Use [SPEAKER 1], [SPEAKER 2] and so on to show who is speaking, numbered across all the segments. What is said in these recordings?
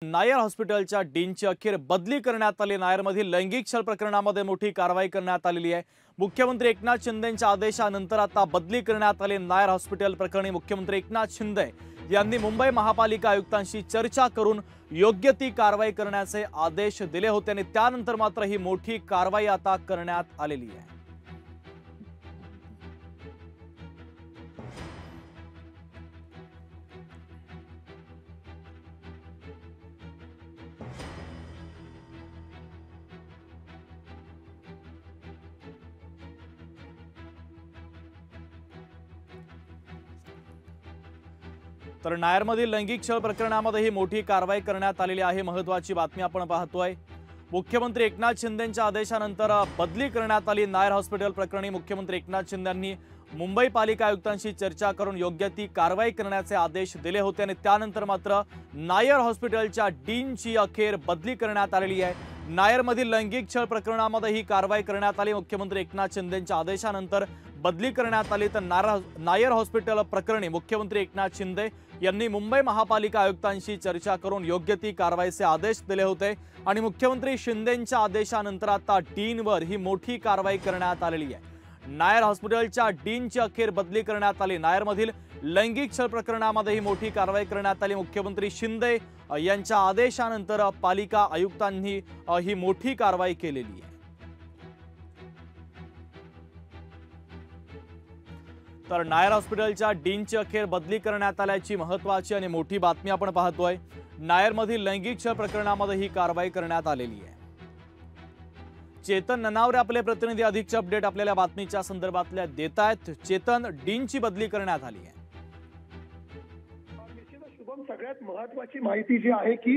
[SPEAKER 1] नायर हॉस्पिटलच्या डीनची अखेर बदली करण्यात आली। नायरमधील लैंगिक छळ प्रकरणामध्ये मोठी कारवाई करण्यात आलेली आहे। मुख्यमंत्री एकनाथ शिंदेंच्या आदेशानंतर आता बदली करण्यात आली। नायर हॉस्पिटल प्रकरणी मुख्यमंत्री एकनाथ शिंदे यांनी मुंबई महापालिका आयुक्तांशी चर्चा करून योग्य ती कारवाई करण्याचे आदेश दिले होते आणि त्यानंतर मात्र ही मोठी कारवाई आता करण्यात आलेली आहे। तर नायरमधील लैंगिक छळ प्रकरणामध्ये ही मोठी कारवाई करण्यात आलेली आहे। महत्त्वाची बातमी आपण पाहतोय। मुख्यमंत्री एकनाथ शिंदेंच्या आदेशानंतर बदली करण्यात आली। नायर हॉस्पिटल प्रकरणी मुख्यमंत्री एकनाथ शिंदेंनी मुंबई पालिका आयुक्तांशी चर्चा करून योग्य ती कारवाई करण्याचे आदेश दिले होते आणि त्यानंतर मात्र नायर हॉस्पिटलच्या डीनची अखेर बदली करण्यात आलेली आहे। नायरमधील लैंगिक छळ प्रकरणामध्ये ही कारवाई करण्यात आली। मुख्यमंत्री एकनाथ शिंदेंच्या आदेशानंतर बदली करण्यात आली। तर नायर हॉस्पिटल प्रकरणी मुख्यमंत्री एकनाथ शिंदे यांनी मुंबई महापालिका आयुक्तांशी चर्चा करून योग्य ती कारवाईचे आदेश दिले होते आणि मुख्यमंत्री शिंदेंच्या आदेशानंतर आता डीनवर ही मोठी कारवाई करण्यात आलेली आहे। नायर हॉस्पिटलच्या डीनची अखेर बदली करण्यात आली। नायरमधील लैंगिक छळ प्रकरणामध्ये ही मोठी कारवाई करण्यात आली। मुख्यमंत्री शिंदे यांच्या आदेशानंतर पालिका आयुक्तांनी ही मोठी कारवाई केलेली आहे। तर नायर हॉस्पिटलच्या डीनची अखेर बदली करण्यात आल्याची महत्त्वाची आणि मोठी बातमी आपण पाहतोय। नायरमधील लैंगिक छळ प्रकरणामध्ये ही कारवाई करण्यात आलेली आहे। चेतन ननावरे आपले प्रतिनिधी अधिकचे अपडेट आपल्याला बातमीच्या संदर्भातल्या देत आहेत। चेतन, डीनची बदली करण्यात आली आहे।
[SPEAKER 2] शुभम, सगळ्यात महत्त्वाची माहिती जी आहे की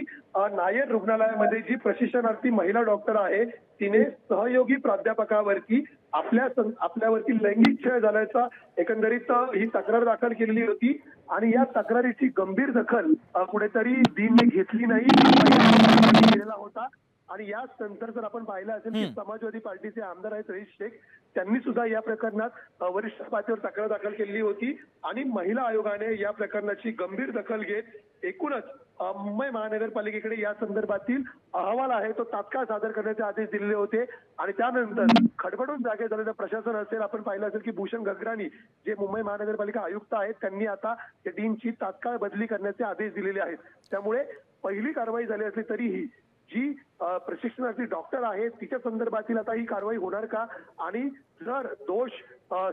[SPEAKER 2] नायर रुग्णालयामध्ये जी प्रशिक्षणार्थी महिला डॉक्टर आहे तिने सहयोगी प्राध्यापकावरती आपल्यावरती लैंगिक छळ झाल्याचा एकंदरीत ही तक्रार दाखल केलेली होती आणि या तक्रारीची गंभीर दखल कुठेतरी डीनने घेतली नाही केलेला होता। आणि याच नंतर जर आपण पाहिलं असेल की समाजवादी पार्टीचे आमदार आहेत रईस शेख, त्यांनी सुद्धा या प्रकरणात वरिष्ठ पातळीवर तक्रार दाखल केलेली होती आणि महिला आयोगाने या प्रकरणाची गंभीर दखल घेत एकूणच मुंबई महानगरपालिकेकडे या संदर्भातील अहवाल आहे तो तात्काळ सादर करण्याचे आदेश दिलेले होते। आणि त्यानंतर खडबडून जागे झालेलं प्रशासन असेल, आपण पाहिलं असेल की भूषण गगराणी जे मुंबई महानगरपालिका आयुक्त आहेत त्यांनी आता या डीनची तात्काळ बदली करण्याचे आदेश दिलेले आहेत। त्यामुळे पहिली कारवाई झाली असली तरीही जी प्रशिक्षणार्थी डॉक्टर आहे तिच्या संदर्भातील आता ही कारवाई होणार का आणि जर दोष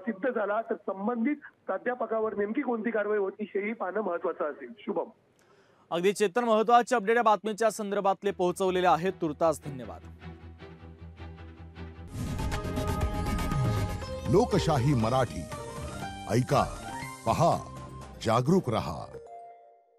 [SPEAKER 2] सिद्ध झाला तर संबंधित प्राध्यापकावर नेमकी कोणती कारवाई होती हेही पाहणं महत्त्वाचं असेल। शुभम,
[SPEAKER 1] अगदी चेतन, महत्त्वाचे अपडेट या बातमीच्या संदर्भातले पोहोचवलेले आहेत। तुर्तास धन्यवाद।
[SPEAKER 3] लोकशाही मराठी ऐका, पहा, जागरूक रहा।